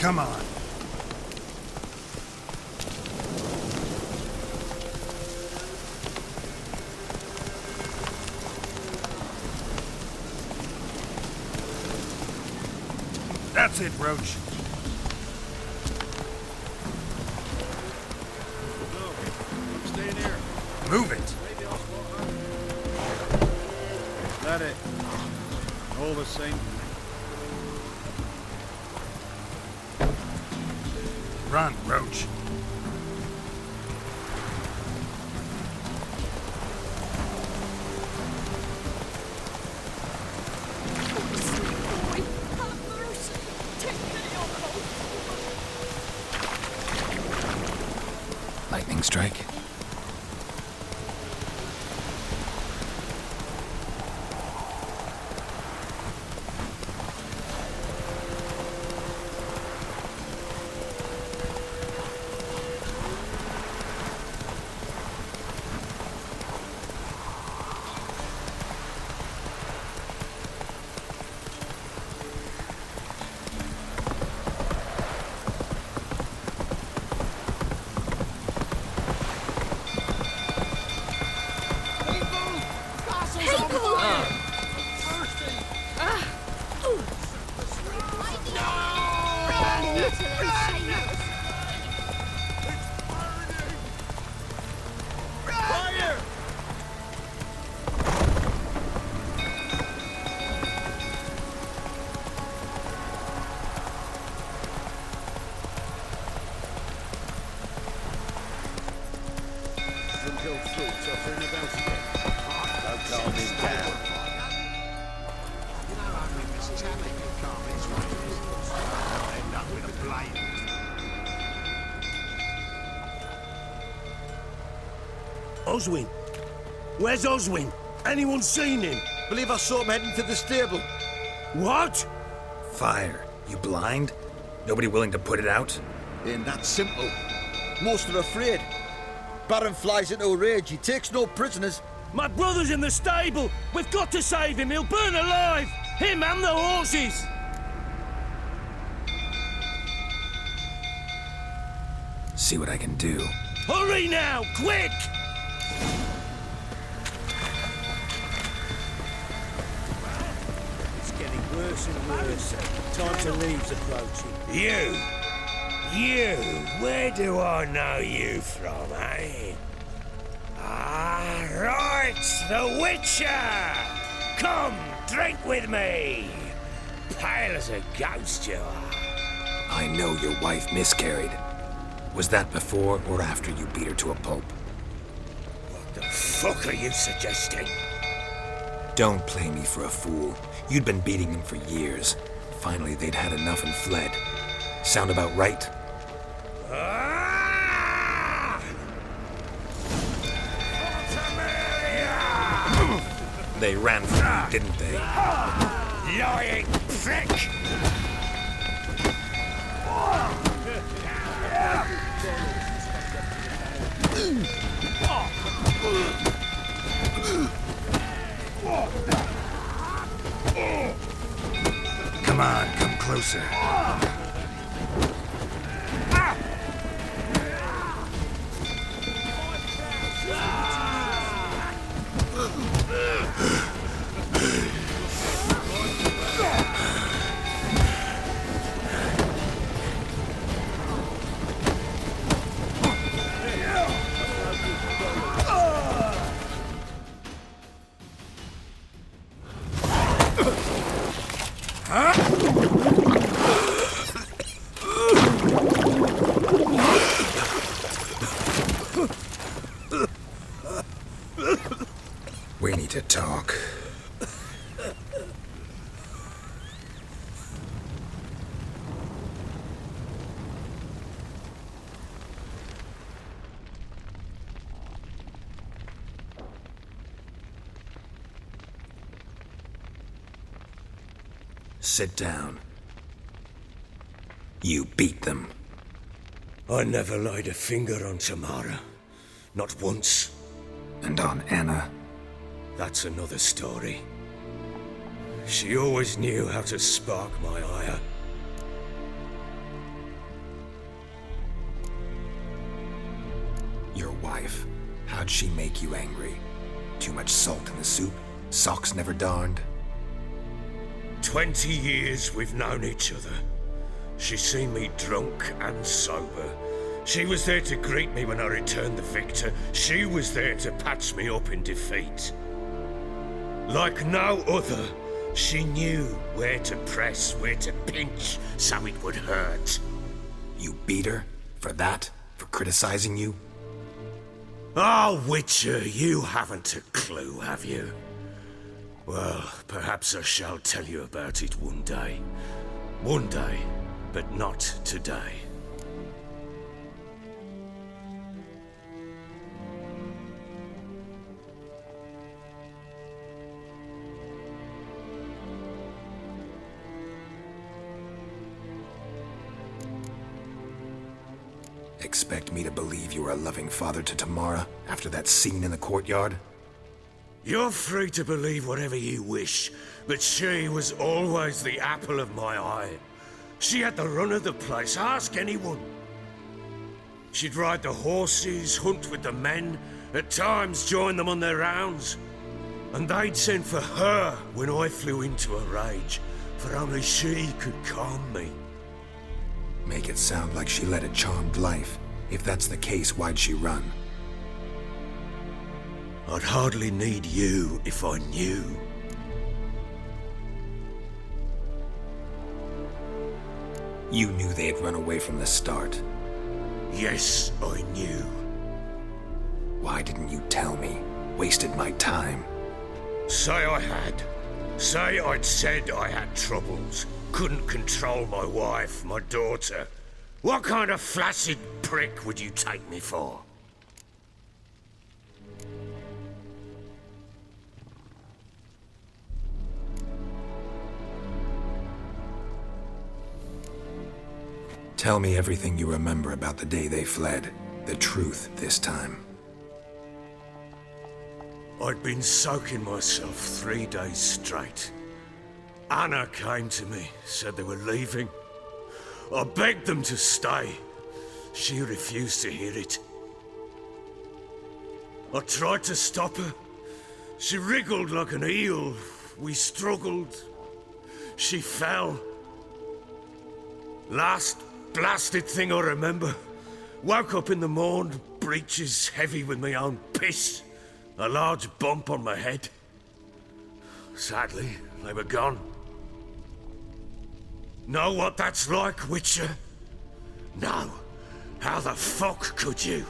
Come on. That's it, Roach. No, I'm staying here. Move it. Let it. All the same. Run, Roach. Lightning strike. Oswin? Where's Oswin? Anyone seen him? Believe I saw him heading to the stable. What? Fire. You blind? Nobody willing to put it out? Ain't that simple. Most are afraid. Baron flies into a rage. He takes no prisoners. My brother's in the stable. We've got to save him. He'll burn alive. Him and the horses. See what I can do. Hurry now, quick! It's getting worse and worse. Time to leave's approaching. You, where do I know you from, eh? Ah, right, the Witcher! Come, drink with me! Pale as a ghost you are. I know your wife miscarried. Was that before or after you beat her to a pulp? What the fuck are you suggesting? Don't play me for a fool. You'd been beating them for years. Finally, they'd had enough and fled. Sound about right? Ah! They ran from you, didn't they? Lying prick! Come on, come closer. We need to talk. Sit down. You beat them. I never laid a finger on Tamara. Not once. And on Anna. That's another story. She always knew how to spark my ire. Your wife. How'd she make you angry? Too much salt in the soup? Socks never darned? 20 years we've known each other. She's seen me drunk and sober. She was there to greet me when I returned the victor. She was there to patch me up in defeat. Like no other, she knew where to press, where to pinch, so it would hurt. You beat her? For that? For criticizing you? Oh, Witcher, you haven't a clue, have you? Well, perhaps I shall tell you about it one day. One day, but not today. Expect me to believe you were a loving father to Tamara after that scene in the courtyard? You're free to believe whatever you wish, but she was always the apple of my eye. She had the run of the place, ask anyone. She'd ride the horses, hunt with the men, at times join them on their rounds. And they'd send for her when I flew into a rage, for only she could calm me. Make it sound like she led a charmed life. If that's the case, why'd she run? I'd hardly need you if I knew. You knew they had run away from the start. Yes, I knew. Why didn't you tell me? Wasted my time. Say I had. Say I'd said I had troubles. Couldn't control my wife, my daughter. What kind of flaccid prick would you take me for? Tell me everything you remember about the day they fled. The truth this time. I'd been soaking myself 3 days straight. Anna came to me, said they were leaving. I begged them to stay. She refused to hear it. I tried to stop her. She wriggled like an eel. We struggled. She fell. Last blasted thing I remember. Woke up in the morn, breeches heavy with my own piss. A large bump on my head. Sadly, they were gone. Know what that's like, Witcher? No. How the fuck could you?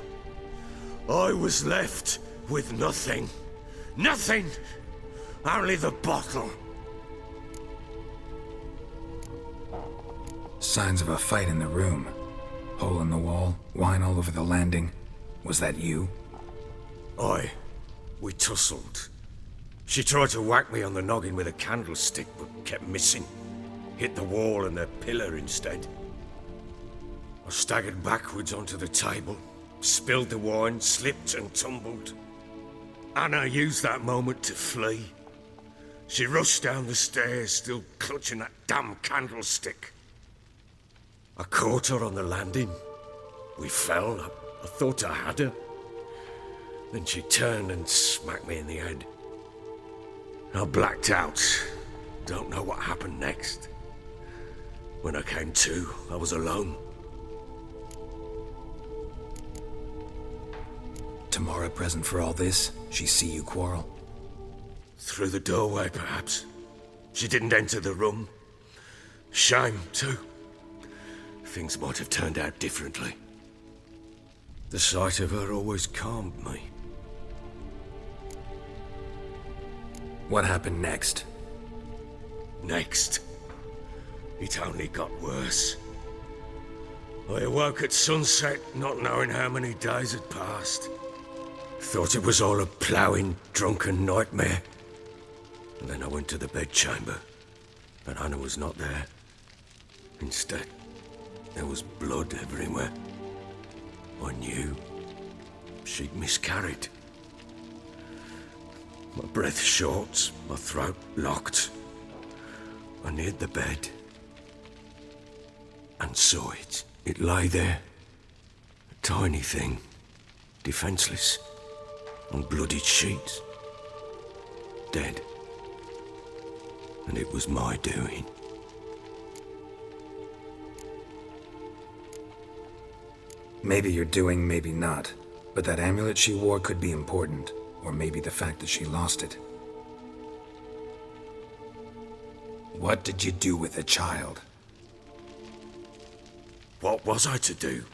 I was left with nothing. Nothing! Only the bottle. Signs of a fight in the room. Hole in the wall, wine all over the landing. Was that you? Aye. We tussled. She tried to whack me on the noggin with a candlestick, but kept missing. Hit the wall and the pillar instead. I staggered backwards onto the table, spilled the wine, slipped and tumbled. Anna used that moment to flee. She rushed down the stairs, still clutching that damn candlestick. I caught her on the landing. We fell. I thought I had her. Then she turned and smacked me in the head. I blacked out. Don't know what happened next. When I came to, I was alone. Tamara present for all this? She see you quarrel? Through the doorway, perhaps. She didn't enter the room. Shame, too. Things might have turned out differently. The sight of her always calmed me. What happened next? Next, it only got worse. I awoke at sunset, not knowing how many days had passed. Thought it was all a ploughing, drunken nightmare. And then I went to the bedchamber, and Anna was not there. Instead, there was blood everywhere. I knew she'd miscarried. My breath short, my throat locked. I neared the bed and saw it. It lay there, a tiny thing, defenseless, on bloodied sheets. Dead. And it was my doing. Maybe you're doing, maybe not. But that amulet she wore could be important. Or maybe the fact that she lost it. What did you do with the child? What was I to do?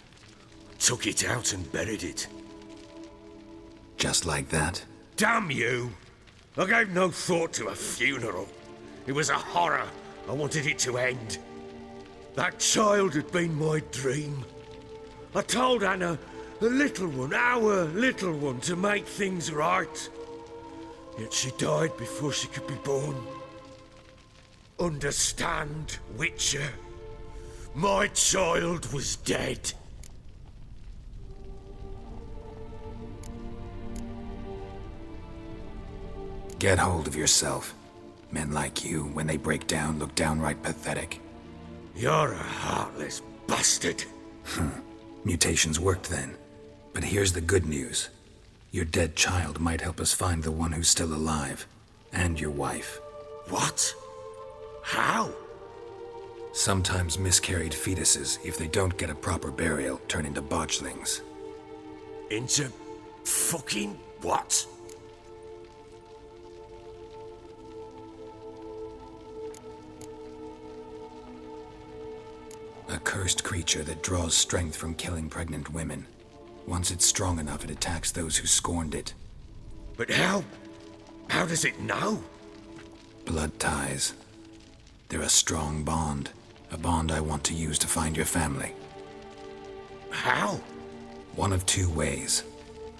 Took it out and buried it. Just like that? Damn you! I gave no thought to a funeral. It was a horror. I wanted it to end. That child had been my dream. I told Anna, the little one, our little one, to make things right. Yet she died before she could be born. Understand, Witcher? My child was dead. Get hold of yourself. Men like you, when they break down, look downright pathetic. You're a heartless bastard. Mutations worked then. But here's the good news. Your dead child might help us find the one who's still alive. And your wife. What? How? Sometimes miscarried fetuses, if they don't get a proper burial, turn into botchlings. Into fucking what? A cursed creature that draws strength from killing pregnant women. Once it's strong enough, it attacks those who scorned it. But how? How does it know? Blood ties. They're a strong bond. A bond I want to use to find your family. How? One of two ways.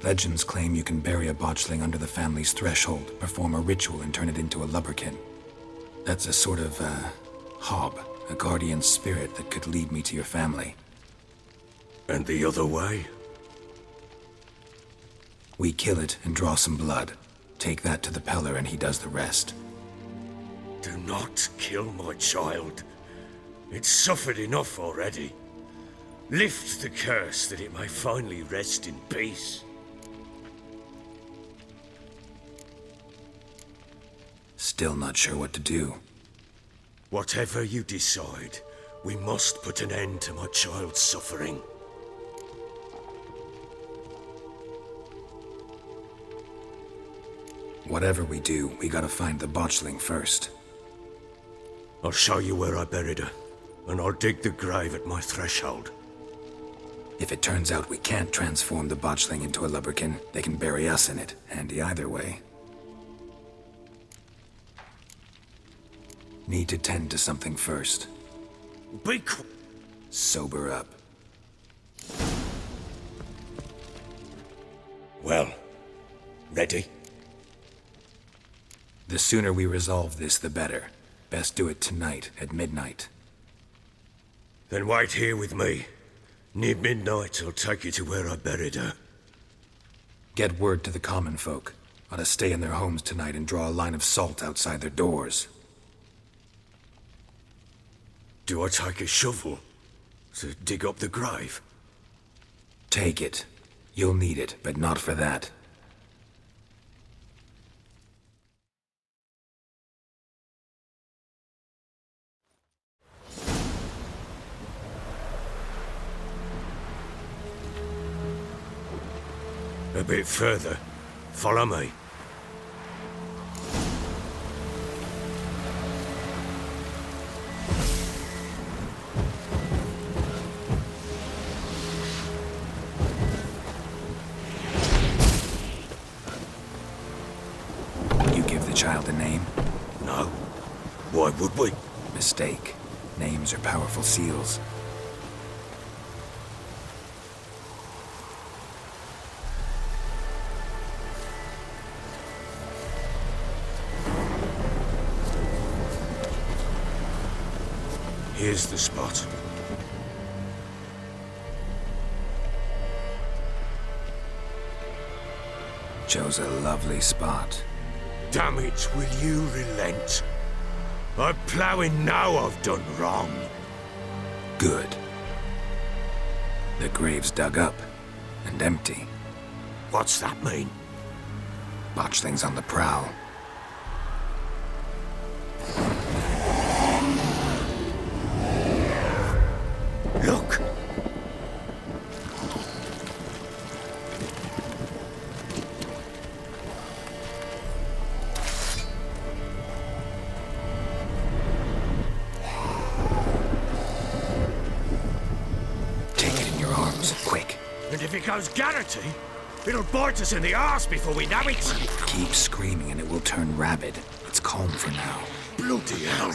Legends claim you can bury a botchling under the family's threshold, perform a ritual, and turn it into a lubberkin. That's a sort of, hob, a guardian spirit that could lead me to your family. And the other way? We kill it and draw some blood. Take that to the Peller and he does the rest. Do not kill my child. It's suffered enough already. Lift the curse that it may finally rest in peace. Still not sure what to do. Whatever you decide, we must put an end to my child's suffering. Whatever we do, we gotta find the botchling first. I'll show you where I buried her, and I'll dig the grave at my threshold. If it turns out we can't transform the botchling into a lubberkin, they can bury us in it. Handy either way. Need to tend to something first. Sober up. Well, ready? The sooner we resolve this, the better. Best do it tonight, at midnight. Then wait here with me. Near midnight, I'll take you to where I buried her. Get word to the common folk. Ought to stay in their homes tonight and draw a line of salt outside their doors. Do I take a shovel to dig up the grave? Take it. You'll need it, but not for that. A bit further. Follow me. You give the child a name? No. Why would we? Mistake. Names are powerful seals. Here's the spot. Chose a lovely spot. Damn it, will you relent? I'm ploughing now I've done wrong. Good. The grave's dug up and empty. What's that mean? Botchling's on the prowl. Look! Take it in your arms, quick. And if it goes Garrity, it'll bite us in the arse before we know it. Keep screaming and it will turn rabid. It's calm for now. Bloody hell.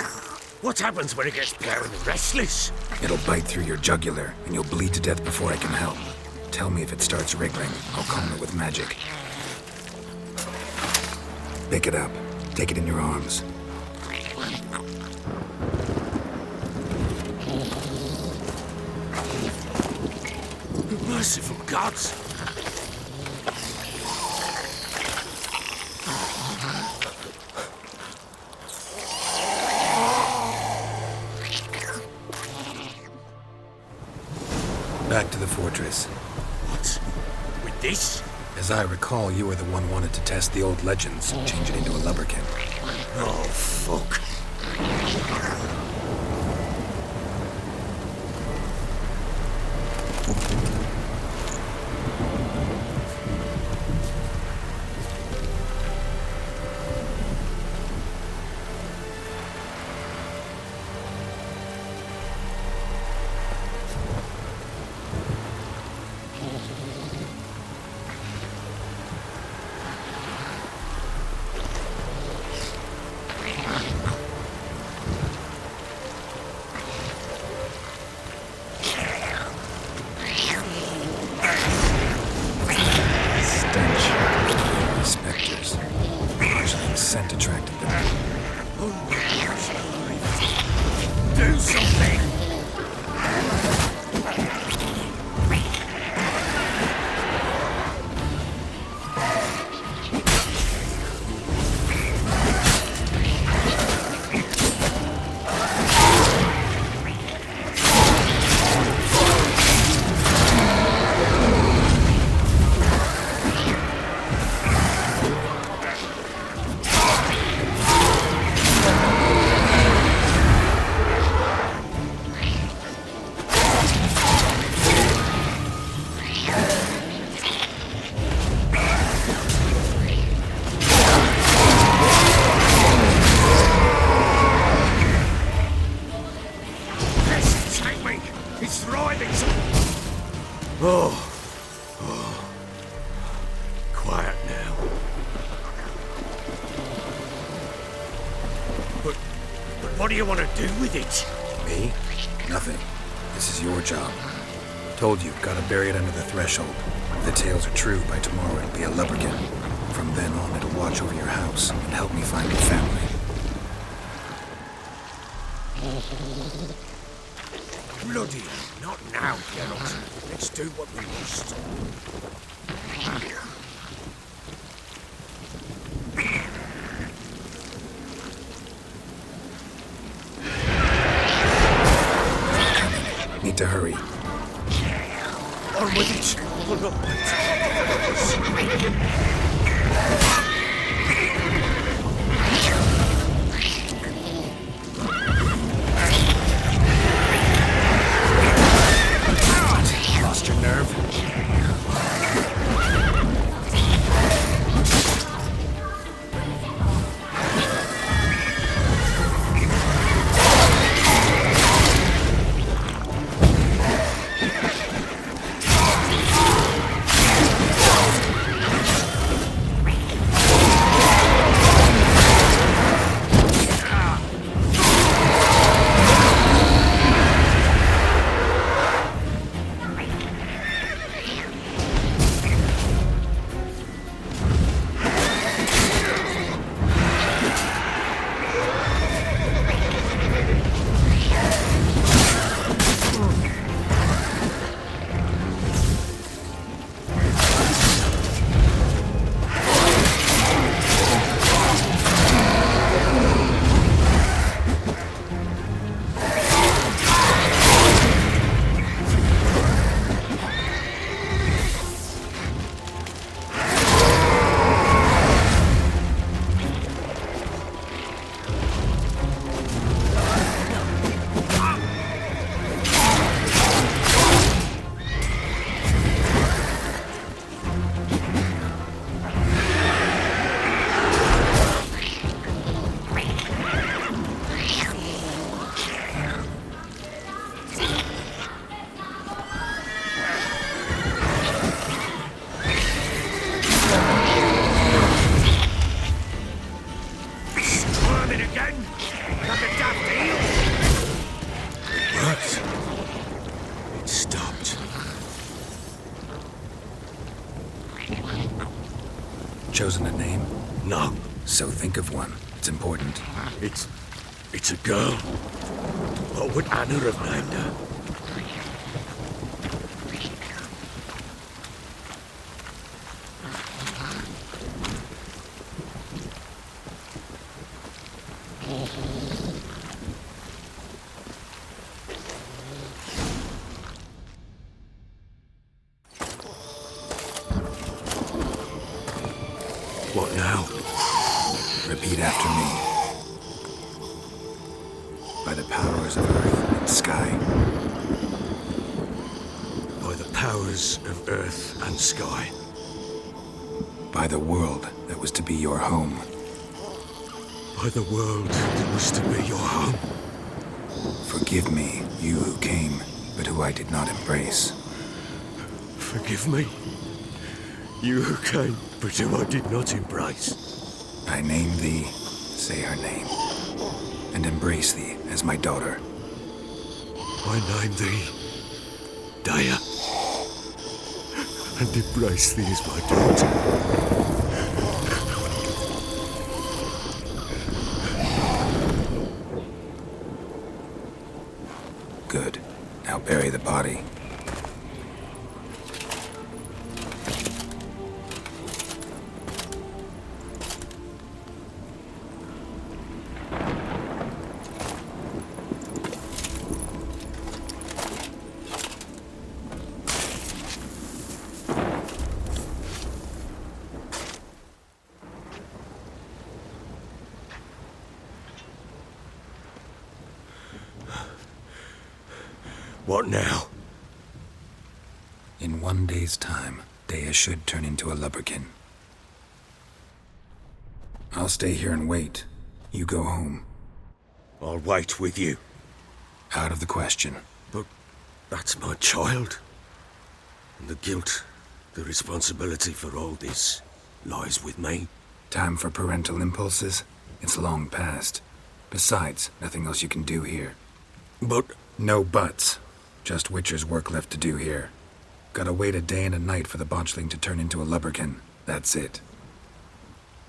What happens when it gets paired and restless? It'll bite through your jugular, and you'll bleed to death before I can help. Tell me if it starts wriggling. I'll calm it with magic. Pick it up. Take it in your arms. Merciful gods! Back to the fortress. What? With this? As I recall, you were the one wanted to test the old legends, change it into a lubberkin. Oh, fuck. Spectres. Botchling's scent attracted them. Do something! It's thriving! Oh. Quiet now. But what do you want to do with it? Me? Nothing. This is your job. Told you, gotta bury it under the threshold. If the tales are true, by tomorrow it'll be a lubberkin. From then on, it'll watch over your house and help me find your family. Bloody hell, not now, Geralt. Let's do what we must. Need to hurry. On with it. Hold up. Lost your nerve? Chosen a name? No, So think of one. It's important. it's a girl. What would Anna have named her? What now? Repeat after me. By the powers of earth and sky. By the powers of earth and sky. By the world that was to be your home. By the world that was to be your home. Forgive me, you who came, but who I did not embrace. Forgive me. You who came, but who I did not embrace. I name thee, say her name, and embrace thee as my daughter. I name thee Daya, and embrace thee as my daughter. Good. Now bury the body. What now? In 1 day's time, Daya should turn into a lubberkin. I'll stay here and wait. You go home. I'll wait with you. Out of the question. But that's my child. And the guilt, the responsibility for all this lies with me. Time for parental impulses? It's long past. Besides, nothing else you can do here. But No buts. Just Witcher's work left to do here. Gotta wait a day and a night for the botchling to turn into a lubberkin. That's it.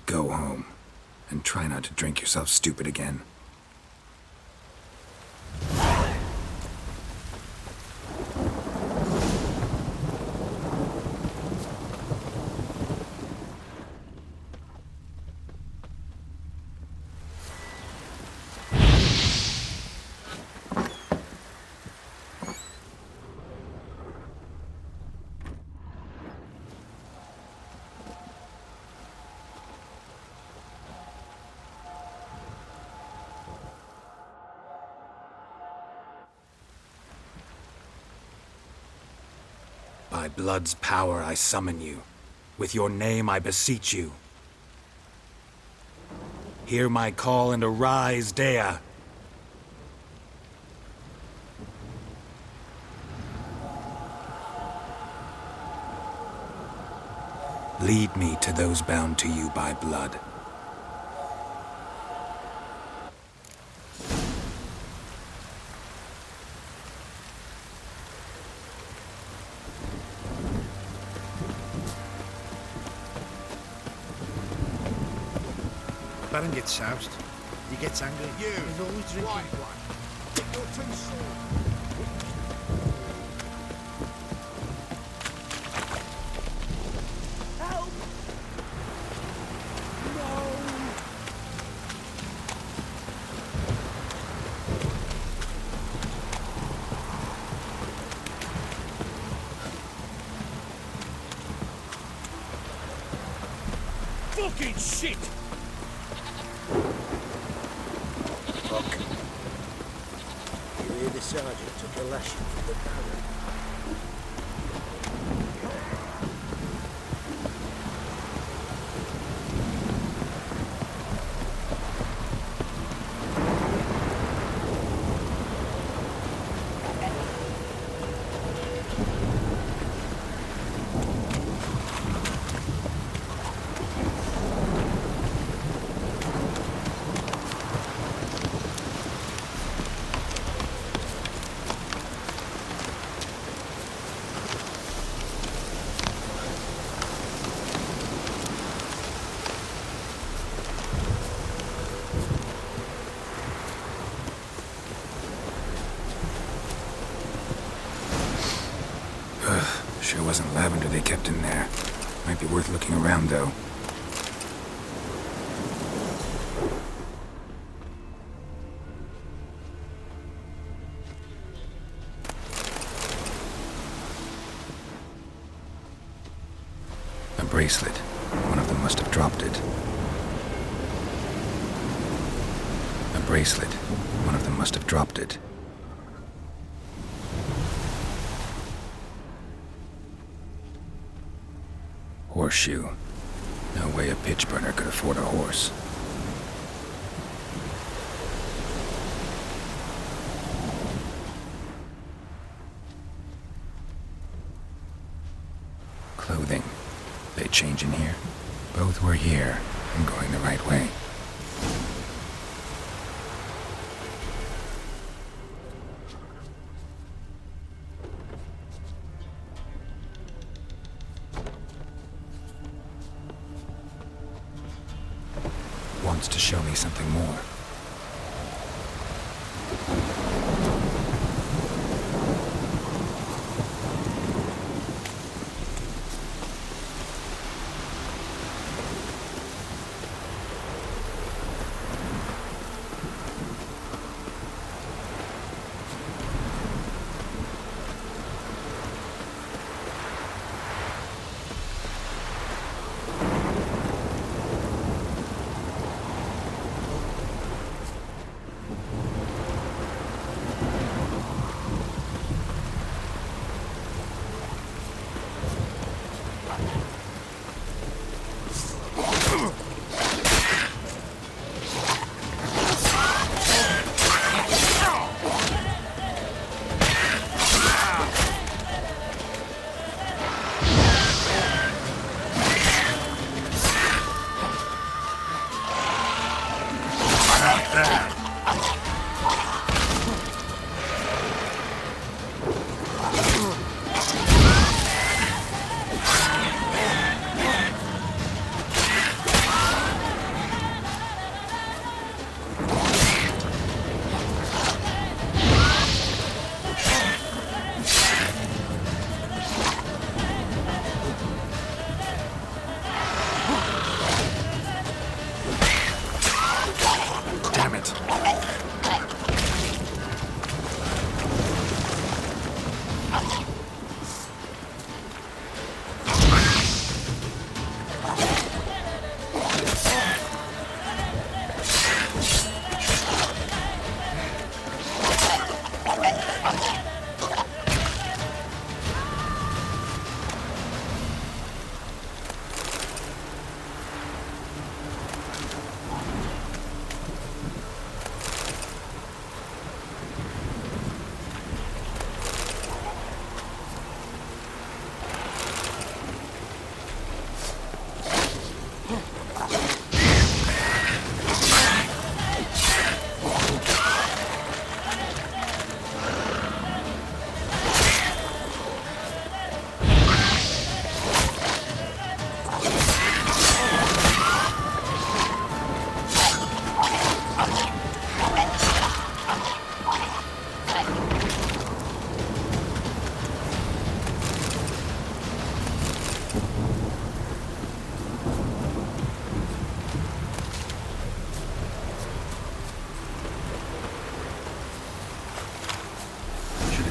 Go home. And try not to drink yourself stupid again. By blood's power I summon you. With your name I beseech you. Hear my call and arise, Daya. Lead me to those bound to you by blood. Baron gets soused. He gets angry. You, He's always drinking. white one. Get your two swords. Help! No! Fucking shit! Fuck. You hear the sergeant took a lashing from the Baron. wasn't lavender they kept in there. Might be worth looking around, though. A bracelet. One of them must have dropped it. A bracelet. One of them must have dropped it. Horseshoe. No way a pitch burner could afford a horse. Clothing. They change in here? Both were here and going the right way. Wants to show me something more.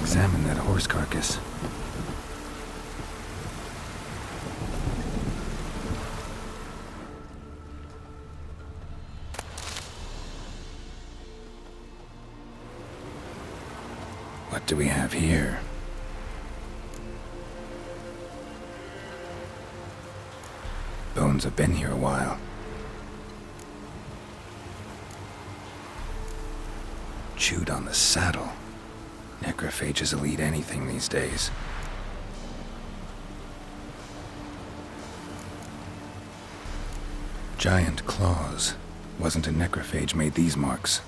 Examine that horse carcass. What do we have here? Bones have been here a while. Chewed on the saddle. Necrophages will eat anything these days. Giant claws. Wasn't a necrophage made these marks.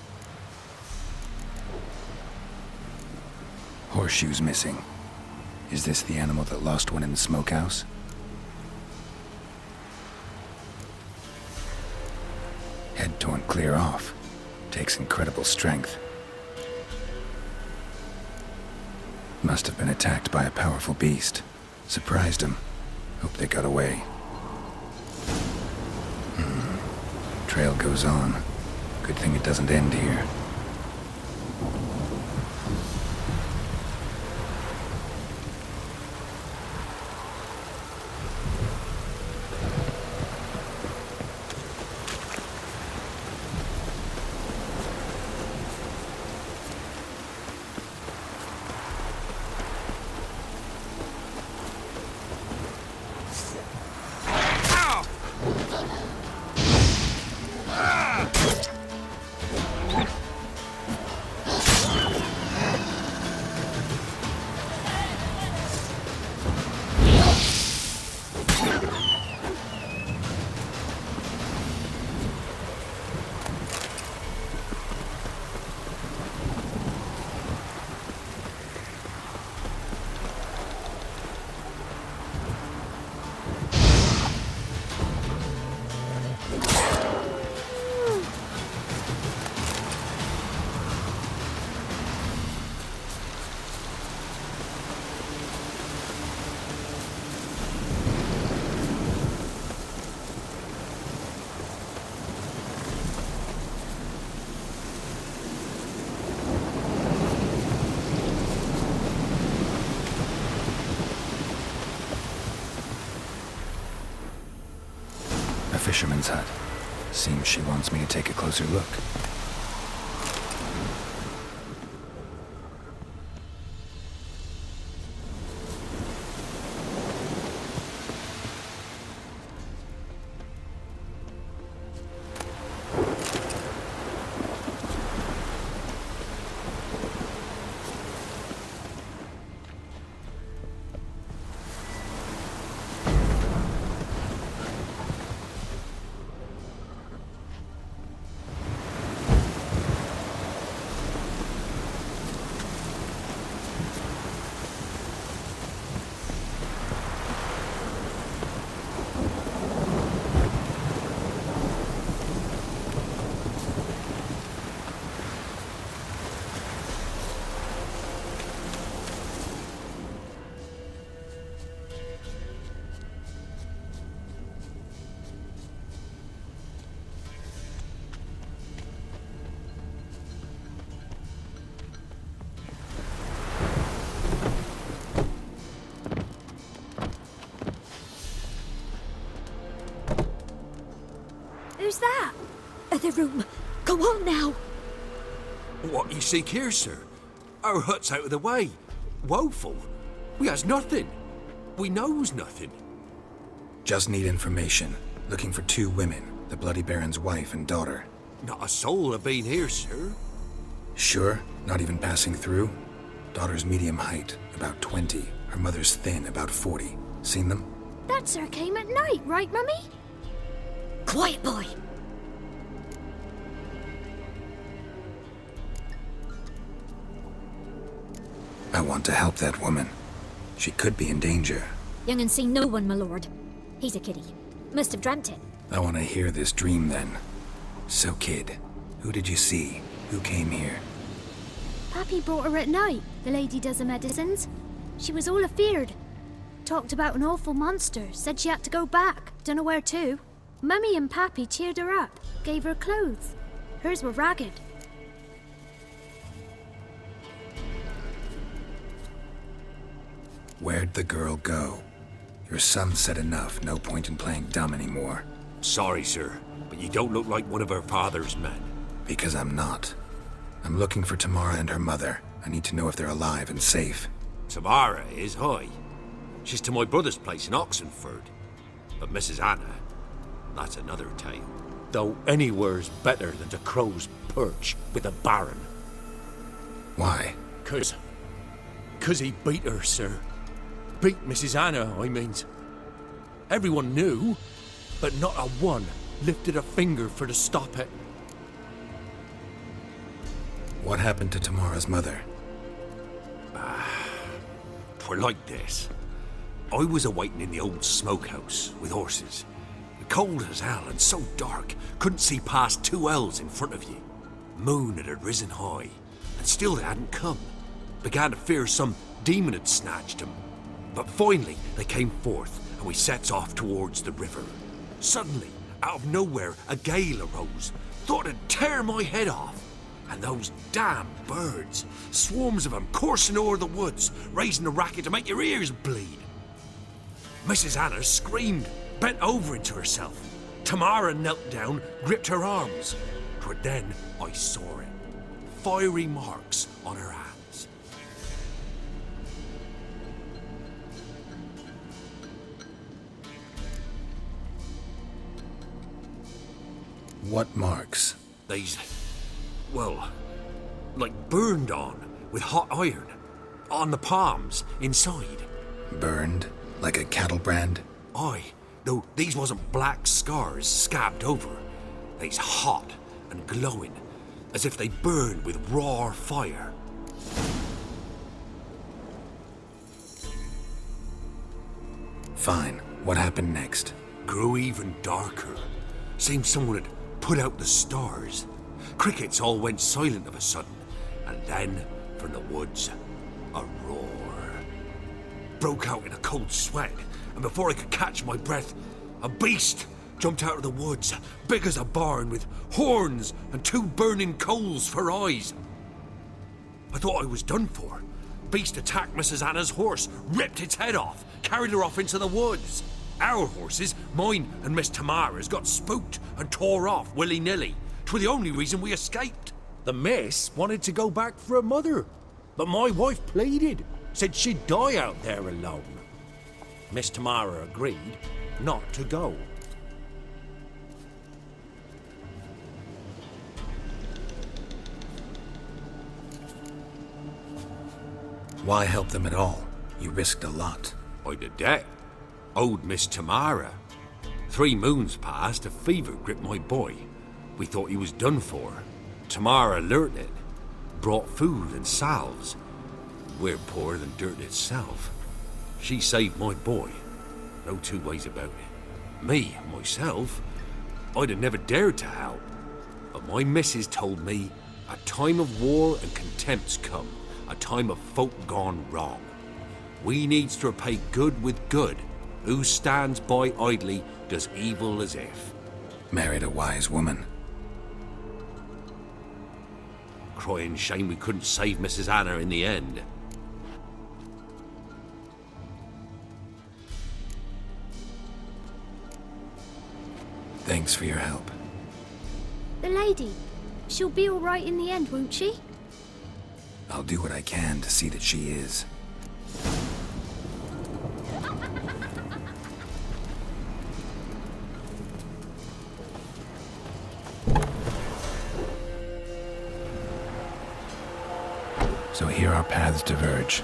Horseshoes missing. Is this the animal that lost one in the smokehouse? Head torn clear off. Takes incredible strength. Must have been attacked by a powerful beast. Surprised him. Hope they got away. Trail goes on. Good thing it doesn't end here. Fisherman's hut. Seems she wants me to take a closer look. Who's that? The room. Go on now. What you seek here, sir? Our hut's out of the way. Woeful. We has nothing. We knows nothing. Just need information. Looking for 2 women, the Bloody Baron's wife and daughter. Not a soul have been here, sir. Sure? Not even passing through? Daughter's medium height, about 20. Her mother's thin, about 40. Seen them? That sir came at night, right, Mummy? Quiet, boy. I want to help that woman. She could be in danger. Young and seen no one, my lord. He's a kiddie. Must have dreamt it. I want to hear this dream then. So, kid, who did you see? Who came here? Pappy brought her at night. The lady does the medicines. She was all afeared. Talked about an awful monster. Said she had to go back. Dunno where to. Mummy and Pappy cheered her up. Gave her clothes. Hers were ragged. Where'd the girl go? Your son said enough. No point in playing dumb anymore. Sorry, sir, but you don't look like one of her father's men. Because I'm not. I'm looking for Tamara and her mother. I need to know if they're alive and safe. Tamara is, hi. She's to my brother's place in Oxenford. But Mrs. Anna, that's another tale. Though anywhere's better than to Crow's Perch with a baron. Why? 'Cause he beat her, sir. Beat Mrs. Anna, I means. Everyone knew, but not a one lifted a finger for to stop it. What happened to Tamara's mother? 'Twere like this. I was awaiting in the old smokehouse with horses. Cold as hell and so dark, couldn't see past 2 ells in front of you. Moon had risen high, and still they hadn't come. Began to fear some demon had snatched him. But finally, they came forth, and we sets off towards the river. Suddenly, out of nowhere, a gale arose. Thought it'd tear my head off. And those damn birds, swarms of them coursing o'er the woods, raising a racket to make your ears bleed. Mrs. Anna screamed, bent over into herself. Tamara knelt down, gripped her arms. 'Twas then I saw it. Fiery marks on her hands. What marks? They's, well, like burned on with hot iron. On the palms, inside. Burned? Like a cattle brand? Aye, though these wasn't black scars scabbed over. They's hot and glowing, as if they burned with raw fire. Fine. What happened next? Grew even darker. Seemed someone had put out the stars. Crickets all went silent of a sudden, and then, from the woods, a roar. Broke out in a cold sweat, and before I could catch my breath, a beast jumped out of the woods, big as a barn, with horns and 2 burning coals for eyes. I thought I was done for. Beast attacked Mrs. Anna's horse, ripped its head off, carried her off into the woods. Our horses, mine and Miss Tamara's, got spooked and tore off willy-nilly. 'Twas the only reason we escaped. The miss wanted to go back for her mother, but my wife pleaded, said she'd die out there alone. Miss Tamara agreed not to go. Why help them at all? You risked a lot. I did that. Owed Miss Tamara. 3 moons passed, a fever gripped my boy. We thought he was done for. Tamara learnt it. Brought food and salves. We're poorer than dirt itself. She saved my boy. No 2 ways about it. Me, myself, I'd have never dared to help. But my missus told me a time of war and contempt's come. A time of folk gone wrong. We needs to repay good with good. Who stands by idly does evil as if. Married a wise woman. Crying shame we couldn't save Mrs. Anna in the end. Thanks for your help. The lady, she'll be all right in the end, won't she? I'll do what I can to see that she is. So here our paths diverge.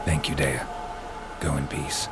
Thank you, Dea. Go in peace.